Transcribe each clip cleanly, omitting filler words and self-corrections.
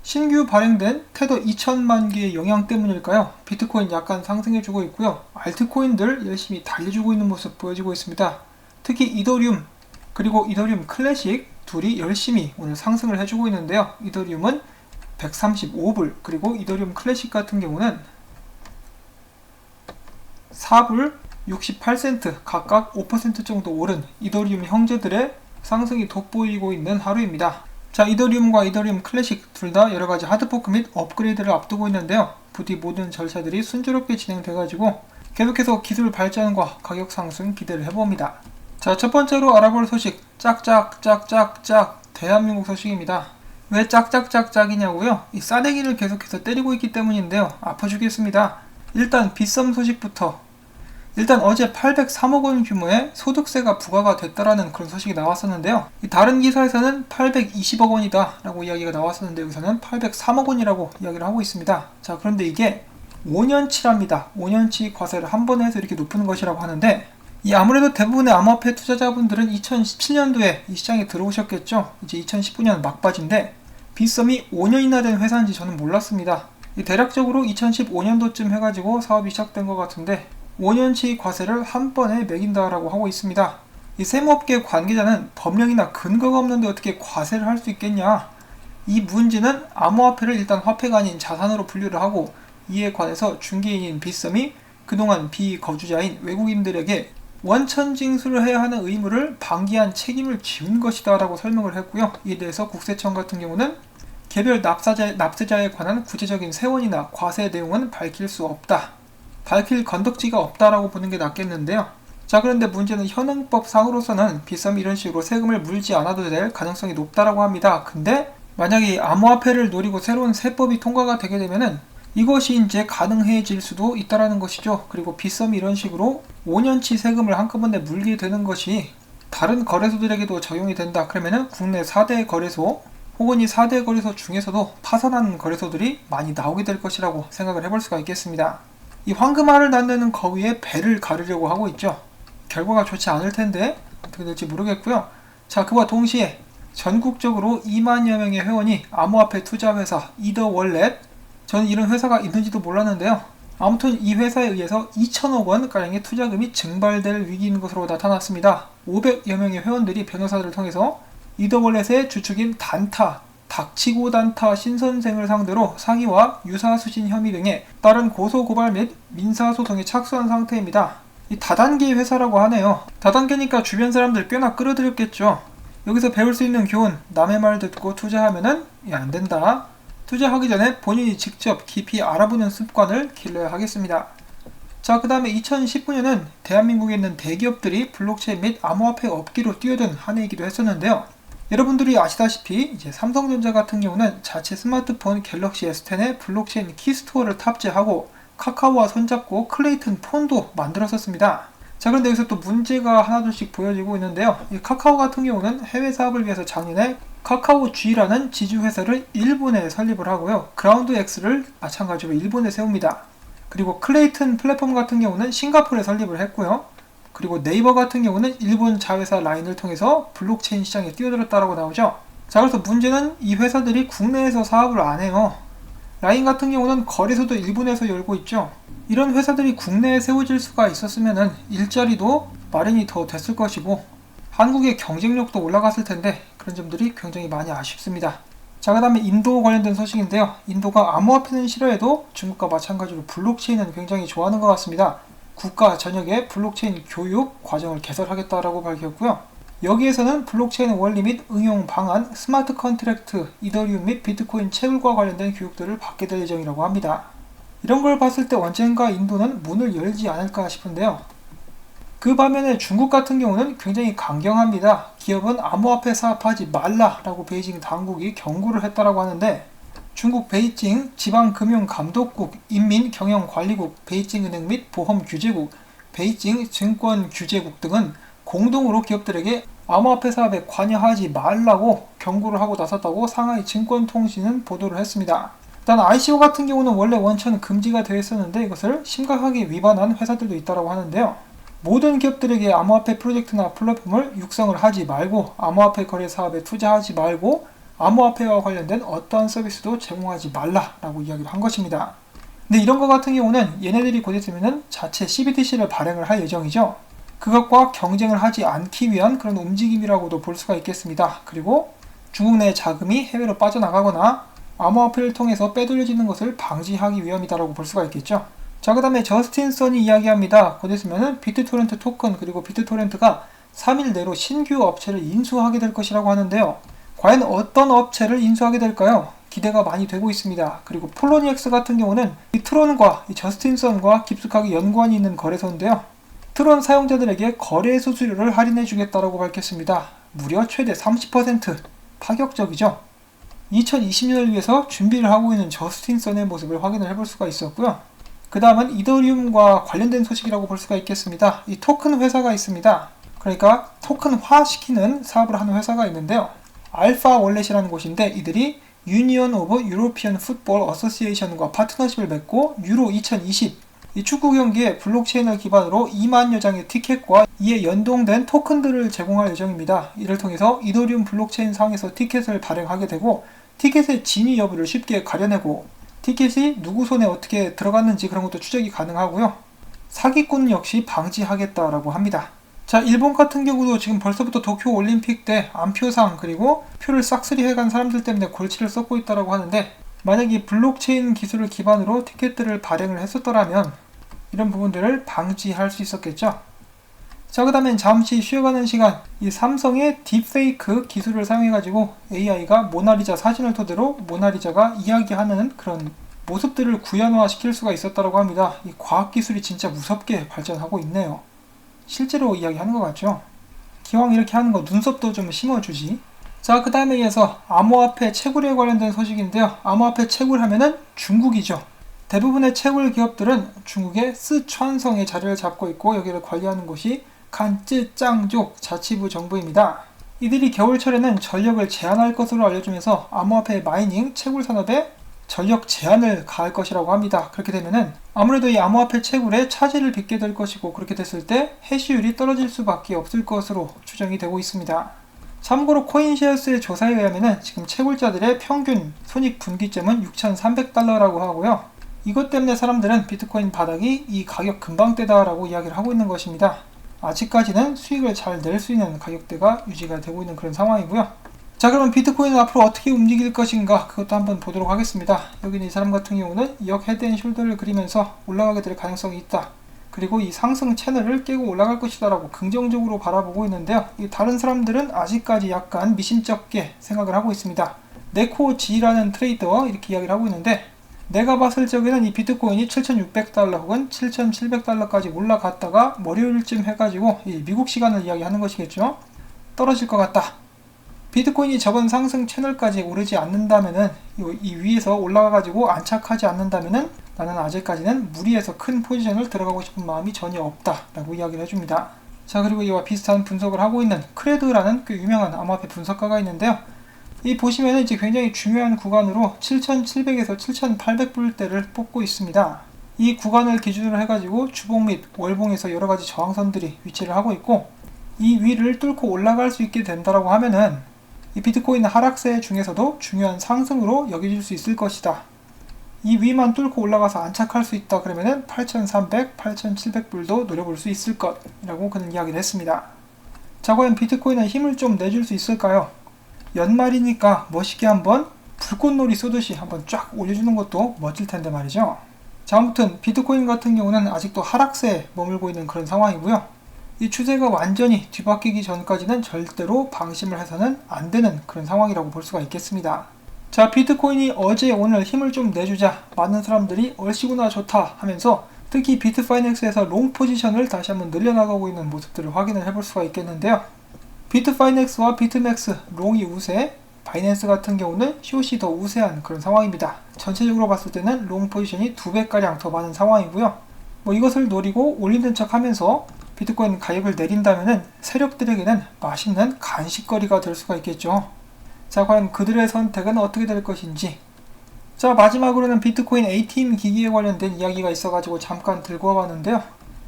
신규 발행된 테더 2천만 개의 영향 때문일까요? 비트코인 약간 상승해주고 있고요. 알트코인들 열심히 달려주고 있는 모습 보여지고 있습니다. 특히 이더리움 그리고 이더리움 클래식 둘이 열심히 오늘 상승을 해주고 있는데요. 이더리움은 135불 그리고 이더리움 클래식 같은 경우는 4불 68센트 각각 5% 정도 오른 이더리움 형제들의 상승이 돋보이고 있는 하루입니다. 자, 이더리움과 이더리움 클래식 둘 다 여러가지 하드포크 및 업그레이드를 앞두고 있는데요. 부디 모든 절차들이 순조롭게 진행돼가지고 계속해서 기술 발전과 가격 상승 기대를 해봅니다. 자, 첫 번째로 알아볼 소식 짝짝짝짝짝 대한민국 소식입니다. 왜 짝짝짝짝이냐고요? 이 싸대기를 계속해서 때리고 있기 때문인데요. 아파 죽겠습니다. 일단 빗썸 소식부터. 일단 어제 803억 원 규모의 소득세가 부과가 됐다라는 그런 소식이 나왔었는데요. 다른 기사에서는 820억 원이다 라고 이야기가 나왔었는데 여기서는 803억 원이라고 이야기를 하고 있습니다. 자, 그런데 이게 5년치랍니다. 5년치 과세를 한 번에 해서 이렇게 높은 것이라고 하는데 이 아무래도 대부분의 암호화폐 투자자분들은 2017년도에 이 시장에 들어오셨겠죠. 이제 2019년 막바지인데 빗썸이 5년이나 된 회사인지 저는 몰랐습니다. 대략적으로 2015년도쯤 해가지고 사업이 시작된 것 같은데 5년치 과세를 한 번에 매긴다라고 하고 있습니다. 이 세무업계 관계자는 법령이나 근거가 없는데 어떻게 과세를 할 수 있겠냐. 이 문제는 암호화폐를 일단 화폐가 아닌 자산으로 분류를 하고 이에 관해서 중개인인 빗썸이 그동안 비거주자인 외국인들에게 원천징수를 해야 하는 의무를 방기한 책임을 지운 것이다 라고 설명을 했고요. 이에 대해서 국세청 같은 경우는 개별 납세자에 관한 구체적인 세원이나 과세 내용은 밝힐 수 없다. 밝힐 건덕지가 없다라고 보는 게 낫겠는데요. 자, 그런데 문제는 현행법상으로서는 빗썸이 이런 식으로 세금을 물지 않아도 될 가능성이 높다라고 합니다. 근데 만약에 암호화폐를 노리고 새로운 세법이 통과가 되게 되면은 이것이 이제 가능해질 수도 있다라는 것이죠. 그리고 빗썸이 이런 식으로 5년치 세금을 한꺼번에 물게 되는 것이 다른 거래소들에게도 적용이 된다. 그러면은 국내 4대 거래소 혹은 이 4대 거래소 중에서도 파산한 거래소들이 많이 나오게 될 것이라고 생각을 해볼 수가 있겠습니다. 이 황금알을 낳는 거위에 배를 가르려고 하고 있죠. 결과가 좋지 않을 텐데 어떻게 될지 모르겠고요. 자, 그와 동시에 전국적으로 2만여 명의 회원이 암호화폐 투자회사 이더월렛, 저는 이런 회사가 있는지도 몰랐는데요. 아무튼 이 회사에 의해서 2천억 원가량의 투자금이 증발될 위기인 것으로 나타났습니다. 500여 명의 회원들이 변호사들을 통해서 이더월렛의 주축인 단타, 닥치고 단타 신선생을 상대로 사기와 유사수신 혐의 등의 다른 고소고발 및 민사소송에 착수한 상태입니다. 이 다단계 회사라고 하네요. 다단계니까 주변 사람들 꽤나 끌어들였겠죠. 여기서 배울 수 있는 교훈, 남의 말 듣고 투자하면은 안 된다. 투자하기 전에 본인이 직접 깊이 알아보는 습관을 길러야 하겠습니다. 자, 그 다음에 2019년은 대한민국에 있는 대기업들이 블록체인 및 암호화폐 업계로 뛰어든 한 해이기도 했었는데요. 여러분들이 아시다시피 이제 삼성전자 같은 경우는 자체 스마트폰 갤럭시 S10에 블록체인 키스토어를 탑재하고 카카오와 손잡고 클레이튼 폰도 만들었었습니다. 자, 그런데 여기서 또 문제가 하나둘씩 보여지고 있는데요. 이 카카오 같은 경우는 해외 사업을 위해서 작년에 카카오 G라는 지주회사를 일본에 설립을 하고요. 그라운드 X를 마찬가지로 일본에 세웁니다. 그리고 클레이튼 플랫폼 같은 경우는 싱가포르에 설립을 했고요. 그리고 네이버 같은 경우는 일본 자회사 라인을 통해서 블록체인 시장에 뛰어들었다라고 나오죠. 자, 그래서 문제는 이 회사들이 국내에서 사업을 안 해요. 라인 같은 경우는 거래소도 일본에서 열고 있죠. 이런 회사들이 국내에 세워질 수가 있었으면 일자리도 마련이 더 됐을 것이고 한국의 경쟁력도 올라갔을 텐데 그런 점들이 굉장히 많이 아쉽습니다. 자, 그 다음에 인도 관련된 소식인데요. 인도가 암호화폐는 싫어해도 중국과 마찬가지로 블록체인은 굉장히 좋아하는 것 같습니다. 국가 전역에 블록체인 교육 과정을 개설하겠다라고 밝혔고요. 여기에서는 블록체인 원리 및 응용 방안, 스마트 컨트랙트, 이더리움 및 비트코인 채굴과 관련된 교육들을 받게 될 예정이라고 합니다. 이런 걸 봤을 때 언젠가 인도는 문을 열지 않을까 싶은데요. 그 반면에 중국 같은 경우는 굉장히 강경합니다. 기업은 암호화폐 사업하지 말라라고 베이징 당국이 경고를 했다라고 하는데 중국 베이징 지방금융감독국, 인민경영관리국, 베이징은행 및 보험규제국, 베이징 증권규제국 등은 공동으로 기업들에게 암호화폐 사업에 관여하지 말라고 경고를 하고 나섰다고 상하이 증권통신은 보도를 했습니다. 일단 ICO 같은 경우는 원래 원천 금지가 되어 있었는데 이것을 심각하게 위반한 회사들도 있다고 하는데요. 모든 기업들에게 암호화폐 프로젝트나 플랫폼을 육성을 하지 말고 암호화폐 거래 사업에 투자하지 말고 암호화폐와 관련된 어떠한 서비스도 제공하지 말라라고 이야기를 한 것입니다. 근데 이런 것 같은 경우는 얘네들이 곧 있으면 자체 CBDC를 발행을 할 예정이죠. 그것과 경쟁을 하지 않기 위한 그런 움직임이라고도 볼 수가 있겠습니다. 그리고 중국 내 자금이 해외로 빠져나가거나 암호화폐를 통해서 빼돌려지는 것을 방지하기 위함이다라고 볼 수가 있겠죠. 자, 그 다음에 저스틴 선이 이야기합니다. 곧 있으면 비트토렌트 토큰 그리고 비트토렌트가 3일 내로 신규 업체를 인수하게 될 것이라고 하는데요. 과연 어떤 업체를 인수하게 될까요? 기대가 많이 되고 있습니다. 그리고 폴로니엑스 같은 경우는 이 트론과 이 저스틴 선과 깊숙하게 연관이 있는 거래소인데요. 트론 사용자들에게 거래 수수료를 할인해 주겠다라고 밝혔습니다. 무려 최대 30%. 파격적이죠. 2020년을 위해서 준비를 하고 있는 저스틴 선의 모습을 확인을 해볼 수가 있었고요. 그 다음은 이더리움과 관련된 소식이라고 볼 수가 있겠습니다. 이 토큰 회사가 있습니다. 그러니까 토큰화 시키는 사업을 하는 회사가 있는데요. 알파 월렛이라는 곳인데 이들이 유니언 오브 유로피언 풋볼 어소시에이션과 파트너십을 맺고 유로 2020 이 축구 경기에 블록체인을 기반으로 2만여 장의 티켓과 이에 연동된 토큰들을 제공할 예정입니다. 이를 통해서 이더리움 블록체인 상에서 티켓을 발행하게 되고 티켓의 진위 여부를 쉽게 가려내고 티켓이 누구 손에 어떻게 들어갔는지 그런 것도 추적이 가능하고요. 사기꾼 역시 방지하겠다라고 합니다. 자, 일본 같은 경우도 지금 벌써부터 도쿄 올림픽 때 안표상 그리고 표를 싹쓸이 해간 사람들 때문에 골치를 썩고 있다고 하는데 만약 이 블록체인 기술을 기반으로 티켓들을 발행을 했었더라면 이런 부분들을 방지할 수 있었겠죠. 자, 그 다음엔 잠시 쉬어가는 시간 이 삼성의 딥페이크 기술을 사용해가지고 AI가 모나리자 사진을 토대로 모나리자가 이야기하는 그런 모습들을 구현화 시킬 수가 있었다고 합니다. 이 과학기술이 진짜 무섭게 발전하고 있네요. 실제로 이야기하는 것 같죠. 기왕 이렇게 하는 거 눈썹도 좀 심어주지. 자, 그 다음에 이어서 암호화폐 채굴에 관련된 소식인데요. 암호화폐 채굴 하면은 중국이죠. 대부분의 채굴 기업들은 중국의 스촨성의 자리를 잡고 있고 여기를 관리하는 곳이 간쯔짱족 자치부 정부입니다. 이들이 겨울철에는 전력을 제한할 것으로 알려주면서 암호화폐 마이닝 채굴 산업에 전력 제한을 가할 것이라고 합니다. 그렇게 되면은 아무래도 이 암호화폐 채굴에 차질을 빚게 될 것이고 그렇게 됐을 때 해시율이 떨어질 수밖에 없을 것으로 추정이 되고 있습니다. 참고로 코인시어스의 조사에 의하면은 지금 채굴자들의 평균 손익 분기점은 6,300달러라고 하고요. 이것 때문에 사람들은 비트코인 바닥이 이 가격 금방대다라고 이야기를 하고 있는 것입니다. 아직까지는 수익을 잘 낼 수 있는 가격대가 유지가 되고 있는 그런 상황이고요. 자, 그럼 비트코인은 앞으로 어떻게 움직일 것인가 그것도 한번 보도록 하겠습니다. 여기는 이 사람 같은 경우는 역 헤드앤숄더를 그리면서 올라가게 될 가능성이 있다. 그리고 이 상승 채널을 깨고 올라갈 것이다 라고 긍정적으로 바라보고 있는데요. 이 다른 사람들은 아직까지 약간 미심쩍게 생각을 하고 있습니다. 네코지라는 트레이더 이렇게 이야기를 하고 있는데 내가 봤을 적에는 이 비트코인이 7,600달러 혹은 7,700달러까지 올라갔다가 월요일쯤 해가지고 이 미국 시간을 이야기하는 것이겠죠. 떨어질 것 같다. 비트코인이 저번 상승 채널까지 오르지 않는다면은 이 위에서 올라가가지고 안착하지 않는다면은 나는 아직까지는 무리해서 큰 포지션을 들어가고 싶은 마음이 전혀 없다 라고 이야기를 해줍니다. 자, 그리고 이와 비슷한 분석을 하고 있는 크레드라는 꽤 유명한 암호화폐 분석가가 있는데요. 이 보시면은 이제 굉장히 중요한 구간으로 7,700에서 7,800불대를 뽑고 있습니다. 이 구간을 기준으로 해가지고 주봉 및 월봉에서 여러가지 저항선들이 위치를 하고 있고 이 위를 뚫고 올라갈 수 있게 된다라고 하면은 이 비트코인 하락세 중에서도 중요한 상승으로 여겨질 수 있을 것이다. 이 위만 뚫고 올라가서 안착할 수 있다 그러면은 8,300, 8,700불도 노려볼 수 있을 것이라고 그는 이야기를 했습니다. 자, 과연 비트코인은 힘을 좀 내줄 수 있을까요? 연말이니까 멋있게 한번 불꽃놀이 쏘듯이 한번 쫙 올려주는 것도 멋질 텐데 말이죠. 자, 아무튼 비트코인 같은 경우는 아직도 하락세에 머물고 있는 그런 상황이고요. 이 추세가 완전히 뒤바뀌기 전까지는 절대로 방심을 해서는 안 되는 그런 상황이라고 볼 수가 있겠습니다. 자, 비트코인이 어제 오늘 힘을 좀 내주자 많은 사람들이 얼씨구나 좋다 하면서 특히 비트파이넥스에서 롱 포지션을 다시 한번 늘려나가고 있는 모습들을 확인을 해볼 수가 있겠는데요. 비트파이넥스와 비트맥스 롱이 우세, 바이낸스 같은 경우는 숏이 더 우세한 그런 상황입니다. 전체적으로 봤을 때는 롱 포지션이 2배가량 더 많은 상황이고요. 이것을 노리고 올리는 척 하면서 비트코인 가격을 내린다면은 세력들에게는 맛있는 간식거리가 될 수가 있겠죠. 자, 과연 그들의 선택은 어떻게 될 것인지. 자, 마지막으로는 비트코인 ATM 기기에 관련된 이야기가 있어가지고 잠깐 들고 와봤는데요.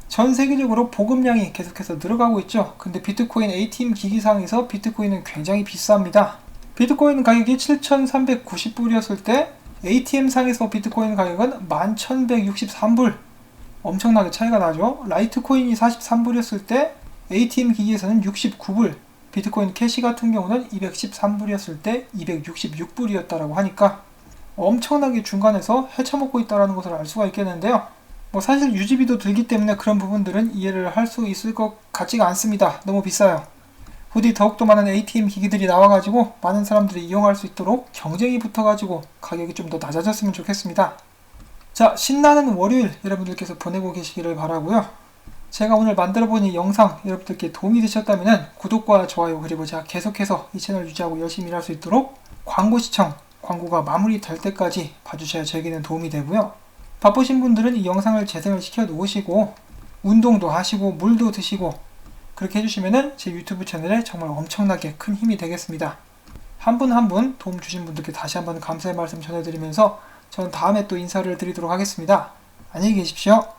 전 세계적으로 보급량이 계속해서 늘어가고 있죠. 근데 비트코인 ATM 기기상에서 비트코인은 굉장히 비쌉니다. 비트코인 가격이 7,390불이었을 때 ATM상에서 비트코인 가격은 11,163불. 엄청나게 차이가 나죠. 라이트코인이 43불이었을 때 ATM 기기에서는 69불, 비트코인 캐시 같은 경우는 213불이었을 때 266불이었다라고 하니까 엄청나게 중간에서 헤쳐먹고 있다는 것을 알 수가 있겠는데요. 사실 유지비도 들기 때문에 그런 부분들은 이해를 할 수 있을 것 같지가 않습니다. 너무 비싸요. 부디 더욱더 많은 ATM 기기들이 나와가지고 많은 사람들이 이용할 수 있도록 경쟁이 붙어가지고 가격이 좀 더 낮아졌으면 좋겠습니다. 자, 신나는 월요일 여러분들께서 보내고 계시기를 바라고요. 제가 오늘 만들어본 이 영상 여러분들께 도움이 되셨다면 구독과 좋아요, 그리고 제가 계속해서 이 채널 유지하고 열심히 일할 수 있도록 광고 시청, 광고가 마무리될 때까지 봐주셔야 저에게는 도움이 되고요. 바쁘신 분들은 이 영상을 재생을 시켜 놓으시고 운동도 하시고 물도 드시고 그렇게 해주시면 제 유튜브 채널에 정말 엄청나게 큰 힘이 되겠습니다. 한 분 한 분 도움 주신 분들께 다시 한번 감사의 말씀 전해드리면서 저는 다음에 또 인사를 드리도록 하겠습니다. 안녕히 계십시오.